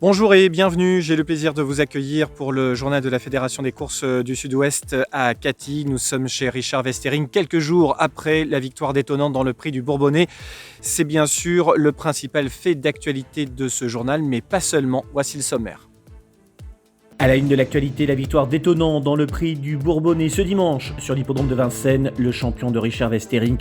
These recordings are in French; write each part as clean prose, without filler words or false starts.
Bonjour et bienvenue, j'ai le plaisir de vous accueillir pour le journal de la Fédération des courses du Sud-Ouest à Cathy. Nous sommes chez Richard Westering quelques jours après la victoire détonnante dans le prix du Bourbonnais. C'est bien sûr le principal fait d'actualité de ce journal, mais pas seulement. Voici le sommaire. À la une de l'actualité, la victoire détonnante dans le prix du Bourbonnais ce dimanche sur l'hippodrome de Vincennes. Le champion de Richard Westering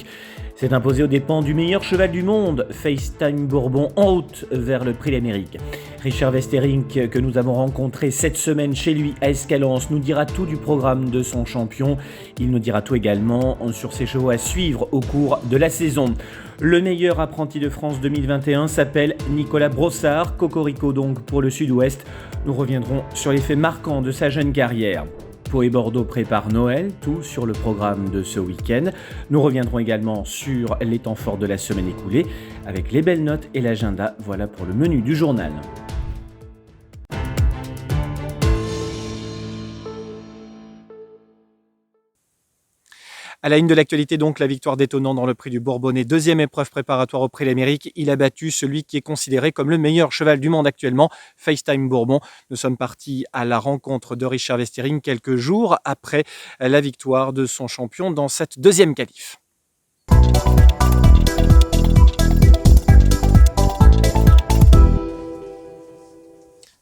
s'est imposé aux dépens du meilleur cheval du monde, FaceTime Bourbon, en route vers le prix d'Amérique. Richard Westering, que nous avons rencontré cette semaine chez lui à Escalance, nous dira tout du programme de son champion. Il nous dira tout également sur ses chevaux à suivre au cours de la saison. Le meilleur apprenti de France 2021 s'appelle Nicolas Brossard, Cocorico donc pour le Sud-Ouest. Nous reviendrons sur les faits marquants de sa jeune carrière. Pau et Bordeaux préparent Noël, tout sur le programme de ce week-end. Nous reviendrons également sur les temps forts de la semaine écoulée, avec les belles notes et l'agenda. Voilà pour le menu du journal. À la une de l'actualité, donc, la victoire détonnante dans le prix du Bourbonnais. Deuxième épreuve préparatoire au prix d'Amérique. Il a battu celui qui est considéré comme le meilleur cheval du monde actuellement, FaceTime Bourbon. Nous sommes partis à la rencontre de Richard Westering quelques jours après la victoire de son champion dans cette deuxième qualif.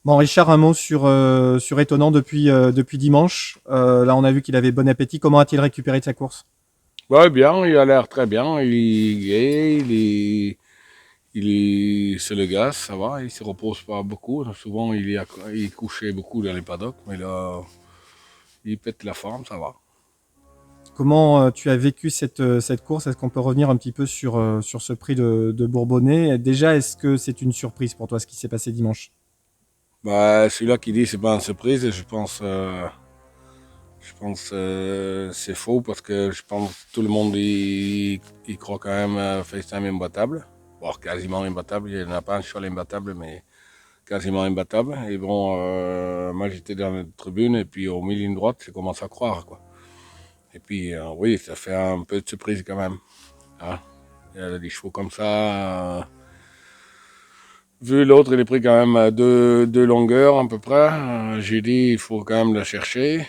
Bon, Richard, un mot sur Étonnant depuis dimanche. Là, on a vu qu'il avait bon appétit. Comment a-t-il récupéré de sa course? Ouais, bien, il a l'air très bien. Il est gai, c'est le gaz, ça va. Il se repose pas beaucoup. Souvent, il couchait beaucoup dans les paddocks, mais là, il pète la forme, ça va. Comment tu as vécu cette course? Est-ce qu'on peut revenir un petit peu sur ce prix de Bourbonnais? Déjà, est-ce que c'est une surprise pour toi ce qui s'est passé dimanche? Bah, celui-là qui dit c'est pas une surprise, je pense c'est faux parce que je pense que tout le monde il croit quand même FaceTime imbattable. Bon, quasiment imbattable, il n'y en a pas un cheval imbattable, mais quasiment imbattable. Et bon, moi j'étais dans la tribune et puis au milieu de droite, j'ai commencé à croire, quoi. Et puis oui, ça fait un peu de surprise quand même. Hein. Il y a des chevaux comme ça. Vu l'autre, il est pris quand même deux longueurs à peu près. J'ai dit, il faut quand même la chercher.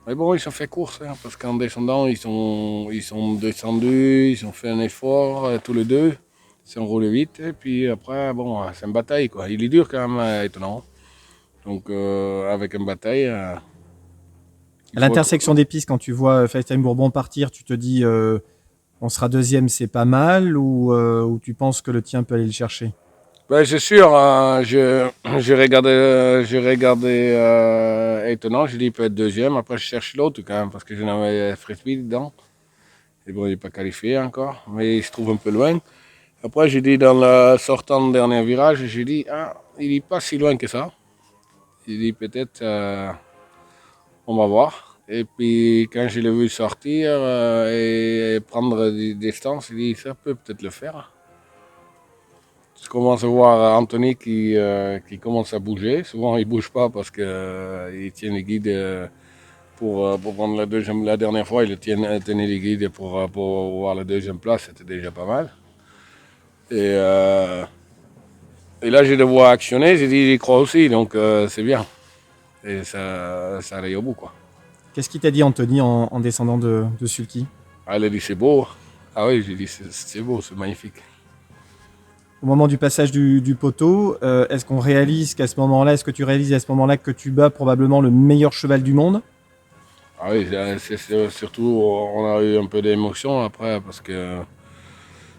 Mais bon, ils ont fait course, hein, parce qu'en descendant, ils sont descendus, ils ont fait un effort, tous les deux. Ils sont roulés vite. Et puis après, bon, c'est une bataille, quoi. Il est dur quand même, étonnant. Donc, avec une bataille... À l'intersection des pistes, quand tu vois FaceTime Bourbon partir, tu te dis on sera deuxième, c'est pas mal, ou tu penses que le tien peut aller le chercher? Ben, c'est sûr, hein, j'ai regardé étonnant, j'ai dit il peut être deuxième, après je cherche l'autre quand même, parce que j'en avais Frisbee dedans. Et bon, il n'est pas qualifié encore, mais il se trouve un peu loin. Après, j'ai dit dans le sortant de dernier virage, j'ai dit, il n'est pas si loin que ça. J'ai dit peut-être, on va voir. Et puis quand je l'ai vu sortir et prendre des distances, j'ai dit, ça peut peut-être le faire. Je commence à voir Anthony qui commence à bouger. Souvent, il ne bouge pas parce qu'il tient les guides pour prendre la deuxième. La dernière fois, il tenait les guides pour avoir la deuxième place. C'était déjà pas mal. Et là, je le vois actionner. J'ai dit, il y croit aussi, donc c'est bien. Et ça allait au bout, quoi. Qu'est-ce qu'il t'a dit, Anthony, en descendant de Sulky? Ah, il a dit, c'est beau. Ah oui, j'ai dit, c'est beau, c'est magnifique. Au moment du passage du poteau, est-ce qu'on réalise qu'à ce moment-là, est-ce que tu réalises à ce moment-là que tu bats probablement le meilleur cheval du monde? Ah oui, c'est surtout, on a eu un peu d'émotion après parce que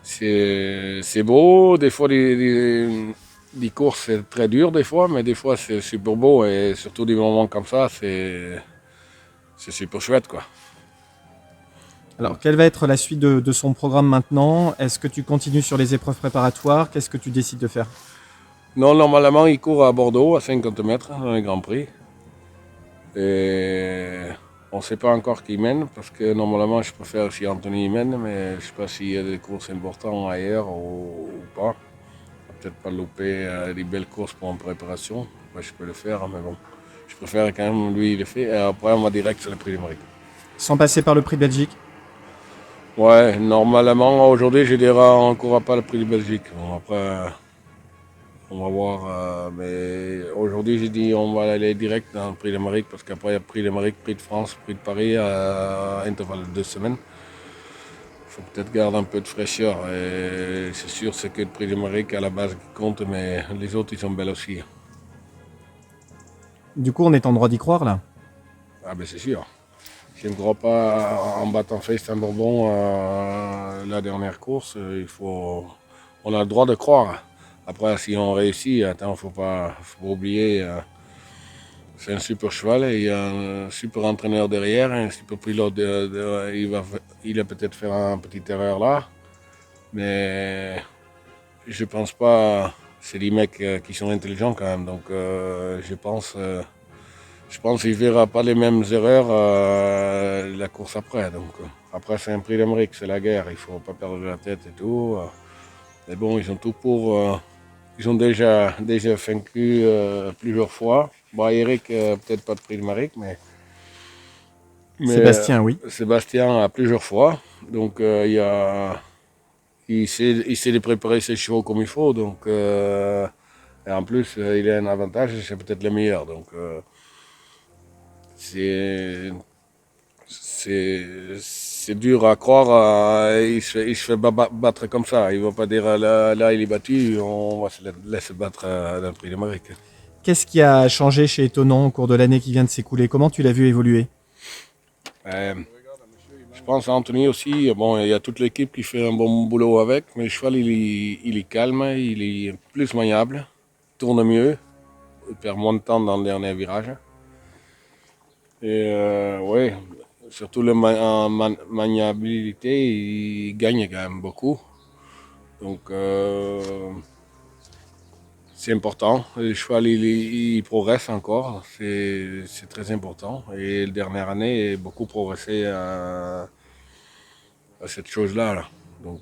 c'est beau. Des fois, les courses, c'est très dur des fois, mais des fois, c'est super beau et surtout des moments comme ça, c'est super chouette, quoi. Alors, quelle va être la suite de son programme maintenant? Est-ce que tu continues sur les épreuves préparatoires? Qu'est-ce que tu décides de faire? Non, normalement, il court à Bordeaux, à 50 mètres, dans le Grand Prix. Et on ne sait pas encore qui mène, parce que normalement, je préfère si Anthony mène, mais je ne sais pas s'il y a des courses importantes ailleurs ou pas. Peut-être pas louper des belles courses pour en préparation. Moi, je peux le faire, mais bon, je préfère quand même lui le faire. Et après, on va direct sur le prix d'Amérique. Sans passer par le prix de Belgique? Ouais, normalement, aujourd'hui, je dirais on ne courra pas le prix de Belgique. Bon, après, On va voir. Mais aujourd'hui, j'ai dit on va aller direct dans le Prix d'Amérique parce qu'après, il y a Prix d'Amérique, Prix de France, Prix de Paris à intervalle de 2 semaines. Il faut peut-être garder un peu de fraîcheur. Et c'est sûr, c'est que le Prix d'Amérique à la base qui compte, mais les autres, ils sont belles aussi. Du coup, on est en droit d'y croire là. Ah ben c'est sûr. Je ne crois pas en battant FaceTime Bourbon la dernière course. On a le droit de croire. Après, si on réussit, attends, faut pas oublier. C'est un super cheval et il y a un super entraîneur derrière, un super pilote. Il va peut-être faire une petite erreur là, mais je pense pas. C'est des mecs qui sont intelligents quand même, donc je pense qu'il ne verra pas les mêmes erreurs la course après. Donc, après, c'est un prix d'Amérique, c'est la guerre, il ne faut pas perdre la tête et tout. Mais bon, ils ont tout pour. Ils ont déjà vaincu plusieurs fois. Bon, Eric, peut-être pas de prix d'Amérique, mais Sébastien, oui. Sébastien a plusieurs fois. Donc, il sait de préparer ses chevaux comme il faut. Donc, et en plus, il a un avantage, c'est peut-être le meilleur. Donc, c'est c'est dur à croire. Il se fait battre comme ça. Il ne va pas dire là, il est battu, on va se laisser battre dans le Prix d'Amérique. Qu'est-ce qui a changé chez Étonnant au cours de l'année qui vient de s'écouler? Comment tu l'as vu évoluer? Je pense à Anthony aussi. Bon, il y a toute l'équipe qui fait un bon boulot avec, mais le cheval, il est calme, il est plus maniable, tourne mieux, il perd moins de temps dans le dernier virage. Et oui, surtout en maniabilité, il gagne quand même beaucoup. Donc, c'est important. Le cheval, il progresse encore. C'est très important. Et la dernière année, il a beaucoup progressé à cette chose-là. Là. Donc,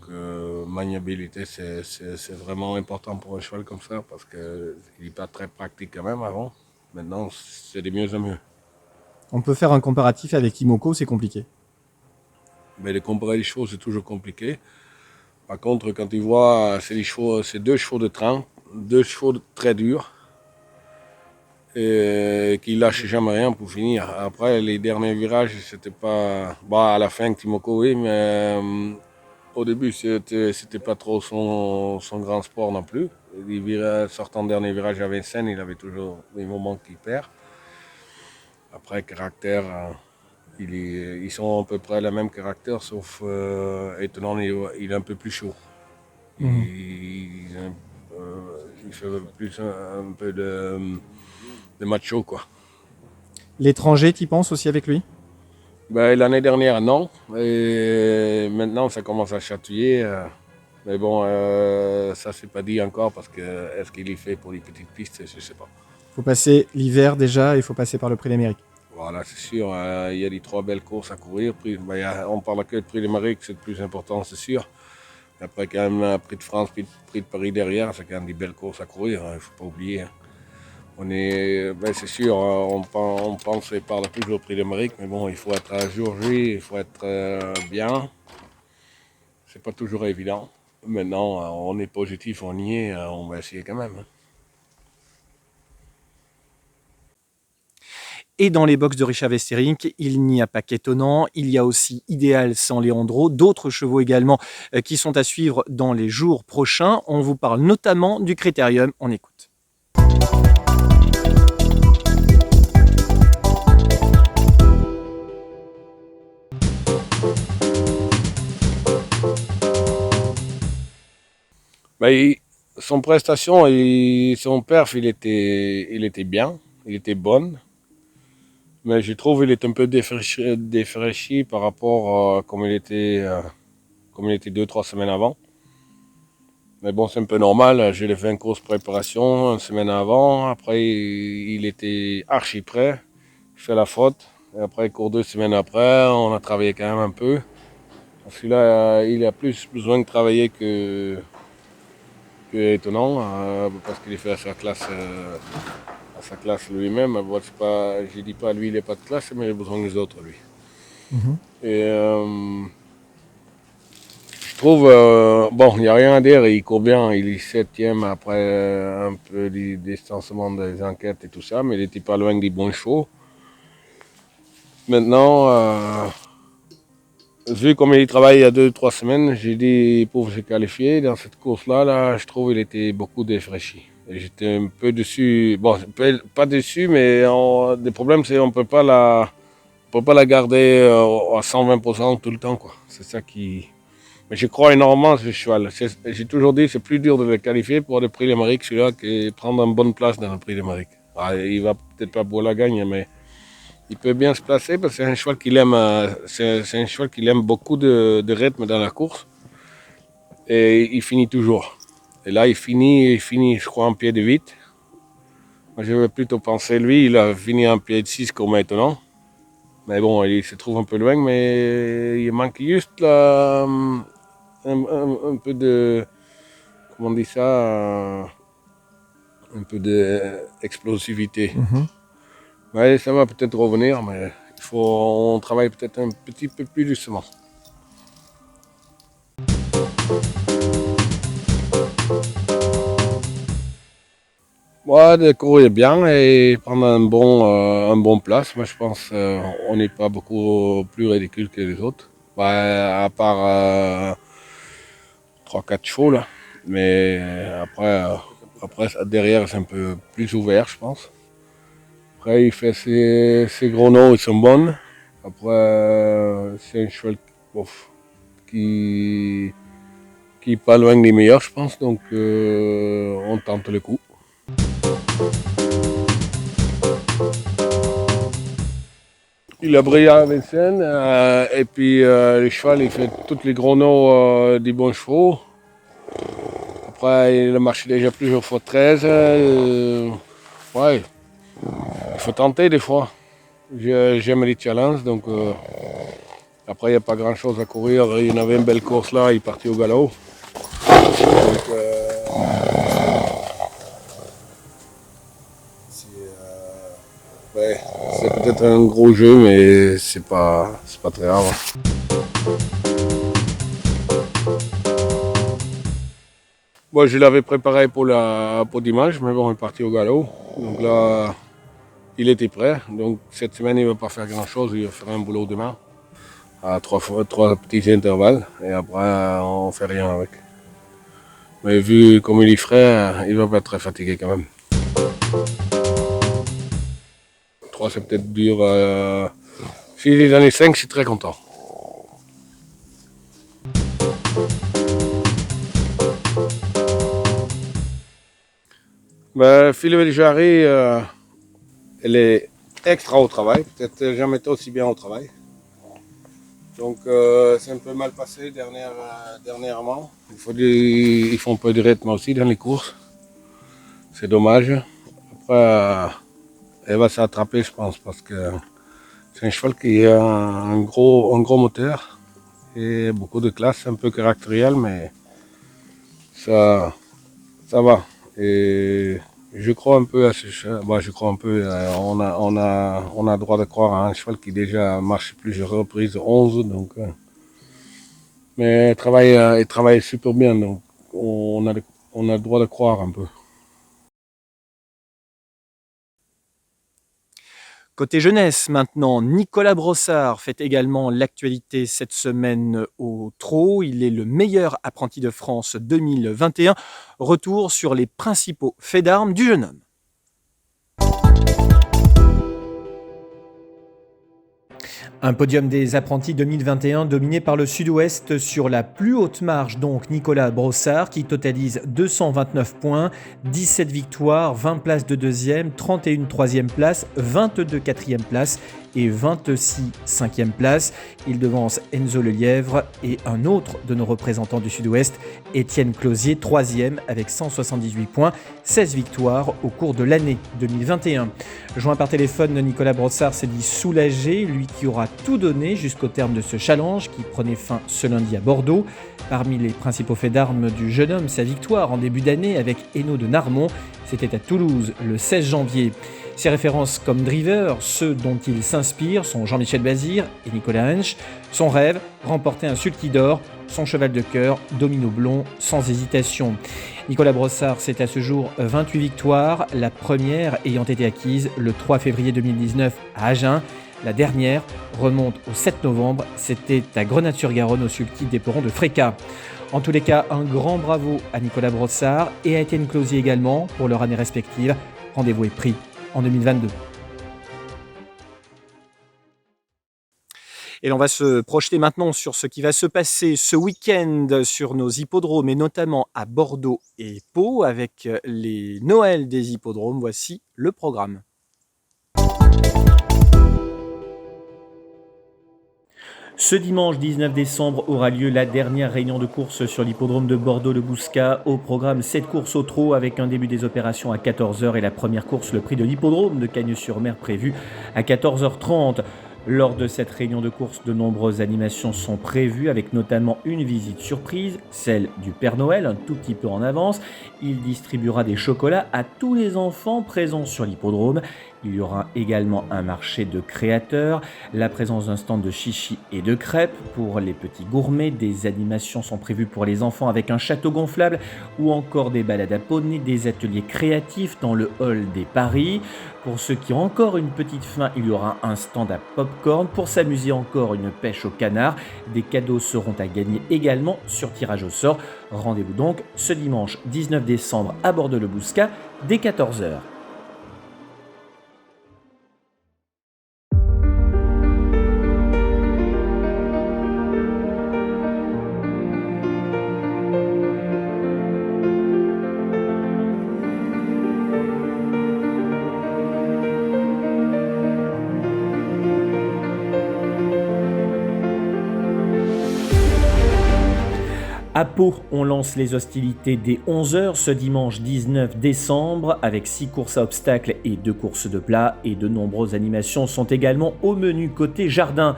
maniabilité, c'est vraiment important pour un cheval comme ça parce qu'il n'est pas très pratique quand même avant. Maintenant, c'est de mieux en mieux. On peut faire un comparatif avec Imoko, c'est compliqué. Mais de comparer les chevaux, c'est toujours compliqué. Par contre, quand tu vois, c'est 2 chevaux de train, 2 chevaux très durs, et qui lâchent jamais rien pour finir. Après, les derniers virages, c'était pas. Bah, à la fin, Timoko, oui, mais au début, c'était pas trop son grand sport non plus. Sortant dernier virage à Vincennes, il avait toujours des moments qu'il perd. Après, caractère. Ils sont à peu près le même caractère, sauf étonnant, il est un peu plus chaud. Il fait plus un peu de macho, quoi. L'étranger, t'y penses aussi avec lui? Ben, l'année dernière, non. Et maintenant, ça commence à chatouiller. Mais bon, ça, c'est pas dit encore parce que est-ce qu'il est fait pour les petites pistes, je sais pas. Il faut passer l'hiver déjà et il faut passer par le Prix d'Amérique. Voilà, c'est sûr. Il y a des 3 belles courses à courir. On parle que de Prix d'Amérique, c'est le plus important, c'est sûr. Après, quand même, Prix de France, Prix de Paris derrière, c'est quand même des belles courses à courir, il ne faut pas oublier. C'est sûr, on pense et parle toujours au Prix d'Amérique, mais bon, il faut être à jour J, il faut être bien. C'est pas toujours évident. Maintenant, on est positif, on y est, on va essayer quand même. Et dans les box de Richard Westerink, il n'y a pas qu'Étonnant, il y a aussi Idéal sans Leandro, d'autres chevaux également qui sont à suivre dans les jours prochains. On vous parle notamment du Critérium, on écoute. Son prestation et son perf, il était bien, il était bon. Mais je trouve qu'il est un peu défraîchi par rapport à comme il était 2-3 semaines avant. Mais bon, c'est un peu normal. Je l'ai fait une course préparation une semaine avant. Après, il était archi prêt. Il fait la faute. Et après, il court 2 semaines après. On a travaillé quand même un peu. Parce que là, il a plus besoin de travailler que étonnant. Parce qu'il est fait à sa classe lui-même. Bon, je ne dis pas lui, il n'est pas de classe, mais il a besoin des autres, lui. Et Je trouve, bon, il n'y a rien à dire, il court bien, il est 7e après un peu du distancement des enquêtes et tout ça, mais il n'était pas loin des bons chevaux. Maintenant, vu comme il travaille il y a 2-3 semaines, j'ai dit pour se qualifier dans cette course-là, là, je trouve qu'il était beaucoup défraîchi. Et j'étais un peu dessus, bon, pas dessus, mais le problème c'est qu'on ne peut pas la garder à 120% tout le temps, quoi. C'est ça qui... Mais je crois énormément à ce cheval. J'ai toujours dit que c'est plus dur de le qualifier pour le prix d'Amérique, celui-là, que prendre une bonne place dans le prix d'Amérique. Il va peut-être pas pour la gagne, mais il peut bien se placer parce que c'est un cheval qu'il aime, c'est un cheval qu'il aime beaucoup de rythme dans la course. Et il finit toujours. Et là, il finit, je crois, en pied de 8. Moi, je vais plutôt penser, lui, il a fini en pied de 6 comme étonnant. Mais bon, il se trouve un peu loin, mais il manque juste là, un peu de, comment on dit ça, un peu d'explosivité. Ouais, ça va peut-être revenir, mais on travaille peut-être un petit peu plus doucement. Ouais, de courir bien et prendre un bon place. Moi, je pense on n'est pas beaucoup plus ridicule que les autres. À part 3-4 chevaux, là. Mais après, derrière, c'est un peu plus ouvert, je pense. Après, il fait ses gros noms, ils sont bonnes. Après, c'est un cheval qui est pas loin des meilleurs, je pense. Donc, on tente le coup. Il a brillé à Vincennes et puis le cheval il fait tous les gros noms des bons chevaux. Après il a marché déjà plusieurs fois 13. Ouais, il faut tenter des fois. J'aime les challenges donc après il n'y a pas grand chose à courir. Il y en avait une belle course là, il est parti au galop. Donc, ouais, c'est peut-être un gros jeu, mais c'est pas très grave. Bon, je l'avais préparé pour dimanche, mais bon, il est parti au galop. Donc là, il était prêt. Donc cette semaine, il ne va pas faire grand-chose. Il va faire un boulot demain à trois petits intervalles. Et après, on ne fait rien avec. Mais vu comme il est frais, il va pas être très fatigué quand même. 3, c'est peut-être dur. S'il est dans les 5, je suis très content. Philippe Jarry, elle est extra au travail. Peut-être jamais été aussi bien au travail. Donc c'est un peu mal passé dernièrement. Ils font un peu de rythme aussi dans les courses. C'est dommage. Après, elle va s'attraper, je pense, parce que c'est un cheval qui a un gros moteur et beaucoup de classe, un peu caractériel, mais ça va. Et je crois un peu à ce cheval. Je crois un peu. On a le droit de croire à un cheval qui déjà marche plusieurs reprises, 11. Donc, mais il travaille super bien, donc on a le droit de croire un peu. Côté jeunesse maintenant, Nicolas Brossard fait également l'actualité cette semaine au trot. Il est le meilleur apprenti de France 2021. Retour sur les principaux faits d'armes du jeune homme. Un podium des apprentis 2021 dominé par le Sud-Ouest sur la plus haute marge, donc Nicolas Brossard qui totalise 229 points, 17 victoires, 20 places de deuxième, 31 troisième place, 22 quatrième place et 26 cinquième place. Il devance Enzo Lelièvre et un autre de nos représentants du Sud-Ouest, Étienne Closier, troisième avec 178 points, 16 victoires au cours de l'année 2021. Joint par téléphone, Nicolas Brossard s'est dit soulagé, lui qui aura tout donné jusqu'au terme de ce challenge qui prenait fin ce lundi à Bordeaux. Parmi les principaux faits d'armes du jeune homme, sa victoire en début d'année avec Hainaut de Narmont, c'était à Toulouse le 16 janvier. Ses références comme driver, ceux dont il s'inspire, sont Jean-Michel Bazir et Nicolas Hensch. Son rêve, remporter un sulky d'or. Son cheval de cœur, Domino Blond, sans hésitation. Nicolas Brossard, c'est à ce jour 28 victoires, la première ayant été acquise le 3 février 2019 à Agen. La dernière remonte au 7 novembre, c'était à Grenade-sur-Garonne au sulky d'Éperon de Fréca. En tous les cas, un grand bravo à Nicolas Brossard et à Étienne Closier également pour leur année respective. Rendez-vous est pris en 2022. Et on va se projeter maintenant sur ce qui va se passer ce week-end sur nos hippodromes et notamment à Bordeaux et Pau avec les Noëls des hippodromes. Voici le programme. Ce dimanche 19 décembre aura lieu la dernière réunion de course sur l'hippodrome de Bordeaux-le-Bouscat. Au programme 7 courses au trot avec un début des opérations à 14h et la première course, le prix de l'hippodrome de Cagnes-sur-Mer prévu à 14h30. Lors de cette réunion de course, de nombreuses animations sont prévues avec notamment une visite surprise, celle du Père Noël, un tout petit peu en avance. Il distribuera des chocolats à tous les enfants présents sur l'hippodrome. Il y aura également un marché de créateurs, la présence d'un stand de chichis et de crêpes pour les petits gourmets. Des animations sont prévues pour les enfants avec un château gonflable ou encore des balades à poney, des ateliers créatifs dans le hall des paris. Pour ceux qui ont encore une petite faim, il y aura un stand à popcorn. Pour s'amuser encore, une pêche au canard. Des cadeaux seront à gagner également sur tirage au sort. Rendez-vous donc ce dimanche 19 décembre à Bordeaux-le-Bouscat dès 14h. À Pau, on lance les hostilités dès 11h ce dimanche 19 décembre avec 6 courses à obstacles et 2 courses de plat et de nombreuses animations sont également au menu côté jardin.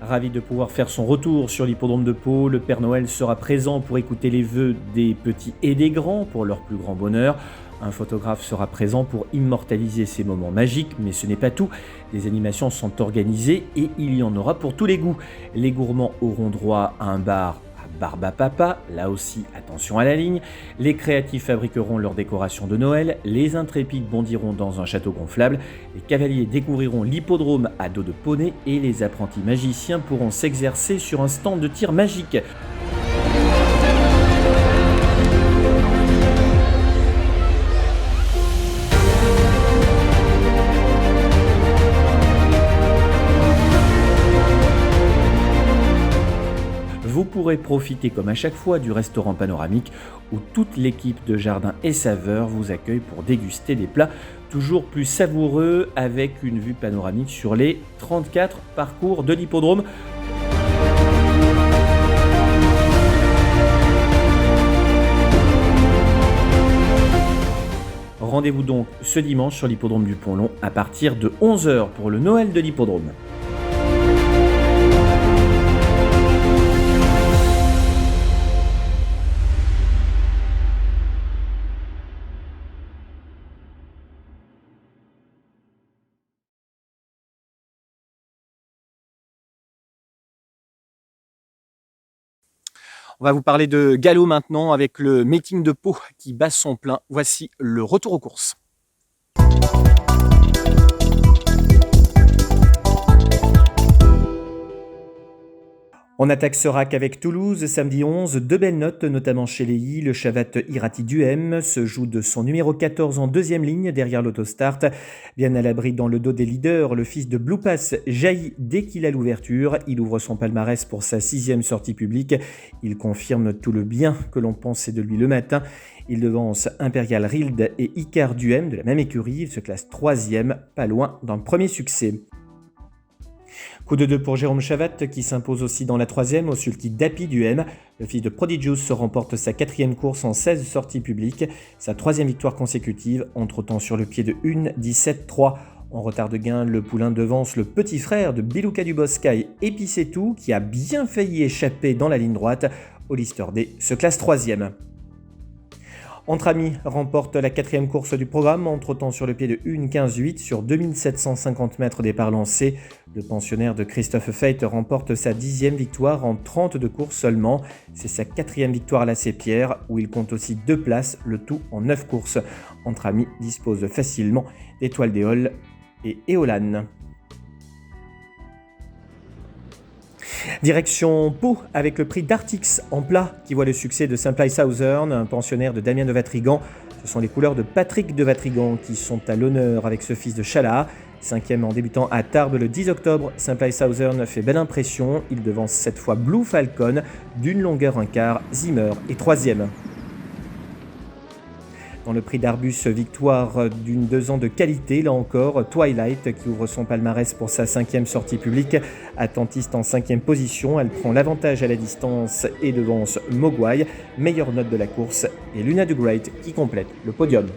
Ravi de pouvoir faire son retour sur l'hippodrome de Pau, le Père Noël sera présent pour écouter les vœux des petits et des grands pour leur plus grand bonheur. Un photographe sera présent pour immortaliser ces moments magiques, mais ce n'est pas tout. Les animations sont organisées et il y en aura pour tous les goûts. Les gourmands auront droit à un bar à barbe à papa, là aussi attention à la ligne. Les créatifs fabriqueront leur décoration de Noël, les intrépides bondiront dans un château gonflable, les cavaliers découvriront l'hippodrome à dos de poney et les apprentis magiciens pourront s'exercer sur un stand de tir magique. Vous pourrez profiter comme à chaque fois du restaurant panoramique où toute l'équipe de Jardin et Saveurs vous accueille pour déguster des plats toujours plus savoureux avec une vue panoramique sur les 34 parcours de l'hippodrome. Rendez-vous donc ce dimanche sur l'hippodrome du Pont-Long à partir de 11h pour le Noël de l'hippodrome. On va vous parler de galop maintenant avec le meeting de Pau qui bat son plein. Voici le retour aux courses. On attaque Serac avec Toulouse, samedi 11, 2 belles notes, notamment chez Léhi. Le Chavat Irati Duhem se joue de son numéro 14 en deuxième ligne derrière l'autostart. Bien à l'abri dans le dos des leaders, le fils de Blue Pass jaillit dès qu'il a l'ouverture. Il ouvre son palmarès pour sa 6e sortie publique. Il confirme tout le bien que l'on pensait de lui le matin. Il devance Imperial Rild et Icar Duhem de la même écurie. Il se classe 3e, pas loin d'un premier succès. Coup de 2 pour Jérôme Chavat qui s'impose aussi dans la 3e au sulky d'Api Duhem. Le fils de Prodigious se remporte sa 4e course en 16 sorties publiques, sa 3e victoire consécutive, entre-temps sur le pied de 1, 17, 3. En retard de gain, le poulain devance le petit frère de Biluca Duboskai, Epicetu, qui a bien failli échapper dans la ligne droite. Hollister D se classe 3e. Entre Amis remporte la 4e course du programme en trottant sur le pied de 1,15,8 sur 2750 mètres départ lancé. Le pensionnaire de Christophe Feit remporte sa 10e victoire en 32 courses seulement. C'est sa 4e victoire à la Sépierre où il compte aussi 2 places, le tout en 9 courses. Entre Amis dispose facilement d'Étoile d'Éole et Éolane. Direction Pau avec le prix d'Artix en plat qui voit le succès de Simplai Southern, un pensionnaire de Damien de Vatrigan. Ce sont les couleurs de Patrick de Vatrigan qui sont à l'honneur avec ce fils de Chala. 5e en débutant à Tarbes le 10 octobre, Simplai Southern fait belle impression. Il devance cette fois Blue Falcon d'une longueur un quart, Zimmer est 3e. Dans le prix d'Arbus, victoire d'une 2 ans de qualité, là encore, Twilight qui ouvre son palmarès pour sa 5e sortie publique. Attentiste en 5e position, elle prend l'avantage à la distance et devance Mogwai, meilleure note de la course, et Luna the Great qui complète le podium.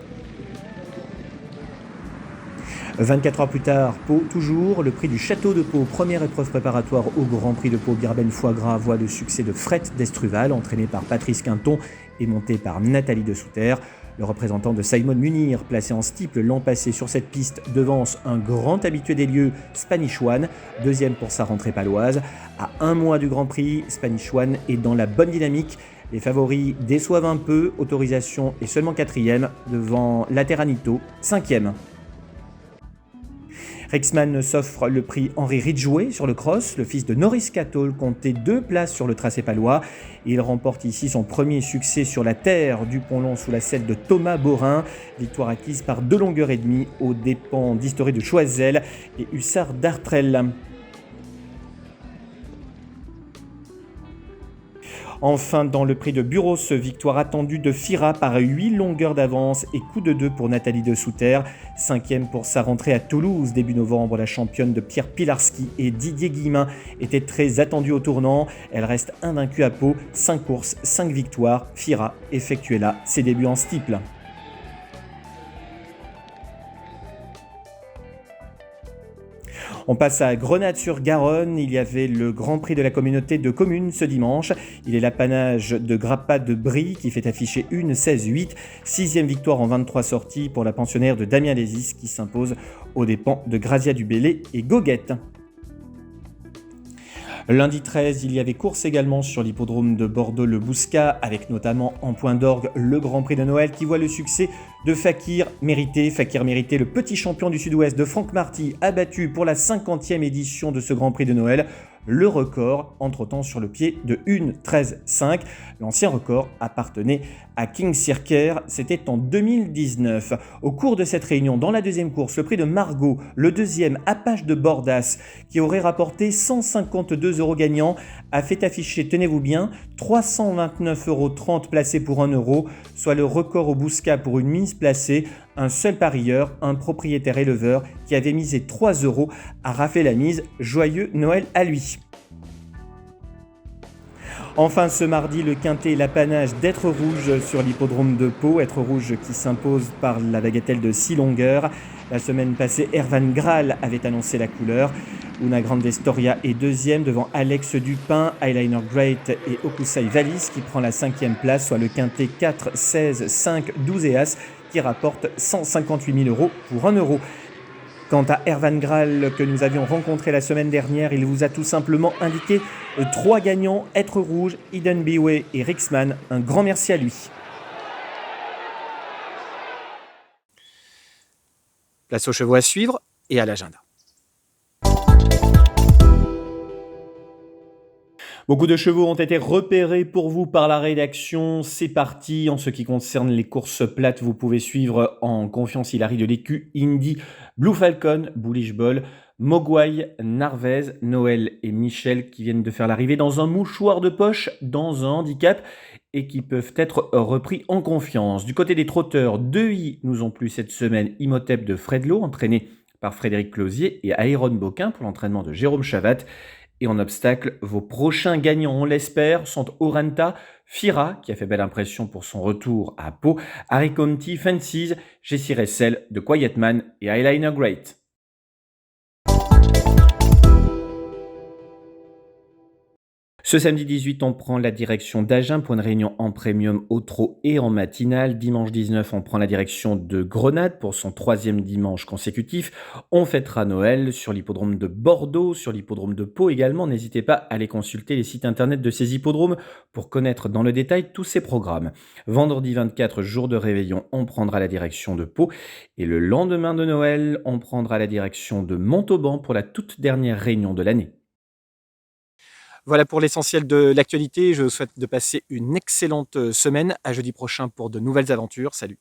24 heures plus tard, Pau toujours, le prix du Château de Pau, première épreuve préparatoire au Grand Prix de Pau Birben Foie Gras voit le succès de Fret d'Estruval, entraîné par Patrice Quinton et monté par Nathalie de Souter. Le représentant de Simon Munir, placé en steeple l'an passé sur cette piste, devance un grand habitué des lieux, Spanish One, 2e pour sa rentrée paloise. À un mois du Grand Prix, Spanish One est dans la bonne dynamique. Les favoris déçoivent un peu, Autorisation est seulement 4e, devant Lateranito, 5e. Rixman s'offre le prix Henri Ridgway sur le cross. Le fils de Norris Cattle comptait 2 places sur le tracé palois. Il remporte ici son premier succès sur la terre du Pont-Long sous la selle de Thomas Borin. Victoire acquise par 2 longueurs et demie aux dépens d'Historie de Choiseul et Hussard d'Artrel. Enfin, dans le prix de Buros, victoire attendue de Fira par 8 longueurs d'avance et coup de 2 pour Nathalie de Souter. 5e pour sa rentrée à Toulouse début novembre, la championne de Pierre Pilarski et Didier Guillemin était très attendue au tournant. Elle reste invaincue à Pau, 5 courses, 5 victoires. Fira effectuait là ses débuts en steeple. On passe à Grenade-sur-Garonne. Il y avait le Grand Prix de la communauté de communes ce dimanche. Il est l'apanage de Grappa de Brie qui fait afficher une 16-8. 6e victoire en 23 sorties pour la pensionnaire de Damien Lézis qui s'impose aux dépens de Grazia Dubélé et Goguette. Lundi 13, il y avait course également sur l'hippodrome de Bordeaux-le-Bouscat, avec notamment en point d'orgue le Grand Prix de Noël qui voit le succès de Fakir Mérité. Fakir Mérité, le petit champion du Sud-Ouest de Franck Marty, a battu pour la 50e édition de ce Grand Prix de Noël le record en trottant sur le pied de 1,13,5. L'ancien record appartenait à King Cirker, c'était en 2019. Au cours de cette réunion, dans la deuxième course, le prix de Margot, le deuxième Apache de Bordas, qui aurait rapporté 152 € gagnants, a fait afficher, tenez-vous bien, 329,30 € placés pour 1 €, soit le record au Bouscat pour une mise placée. Un seul parieur, un propriétaire éleveur qui avait misé 3 € a raflé la mise. Joyeux Noël à lui. Enfin, ce mardi, le quintet et l'apanage d'Être Rouge sur l'hippodrome de Pau. Être Rouge qui s'impose par la bagatelle de 6 longueurs. La semaine passée, Ervan Graal avait annoncé la couleur. Una Grande Storia est 2e devant Alex Dupin, Eyeliner Great et Okusai Valis qui prend la 5e place, soit le quintet 4, 16, 5, 12 et As qui rapporte 158 000 € pour 1 €. Quant à Ervan Graal que nous avions rencontré la semaine dernière, il vous a tout simplement indiqué 3 gagnants, Être Rouge, Eden Biway et Rixman. Un grand merci à lui. Place aux chevaux à suivre et à l'agenda. Beaucoup de chevaux ont été repérés pour vous par la rédaction. C'est parti. En ce qui concerne les courses plates, vous pouvez suivre en confiance Hilary de l'écu Indy, Blue Falcon, Bullish Ball, Mogwai, Narvez, Noël et Michel qui viennent de faire l'arrivée dans un mouchoir de poche, dans un handicap et qui peuvent être repris en confiance. Du côté des trotteurs, 2 I nous ont plu cette semaine. Imhotep de Fredlo, entraîné par Frédéric Closier, et Aaron Boquin pour l'entraînement de Jérôme Chavat. Et en obstacle, vos prochains gagnants, on l'espère, sont Oranta, Fira, qui a fait belle impression pour son retour à Pau, Harry Conti, Fences, Jessie Ressel de Quietman et Eyeliner Great. Ce samedi 18, on prend la direction d'Agen pour une réunion en premium au trot et en matinale. Dimanche 19, on prend la direction de Grenade pour son 3e dimanche consécutif. On fêtera Noël sur l'hippodrome de Bordeaux, sur l'hippodrome de Pau également. N'hésitez pas à aller consulter les sites internet de ces hippodromes pour connaître dans le détail tous ces programmes. Vendredi 24, jour de réveillon, on prendra la direction de Pau. Et le lendemain de Noël, on prendra la direction de Montauban pour la toute dernière réunion de l'année. Voilà pour l'essentiel de l'actualité. Je vous souhaite de passer une excellente semaine. À jeudi prochain pour de nouvelles aventures. Salut.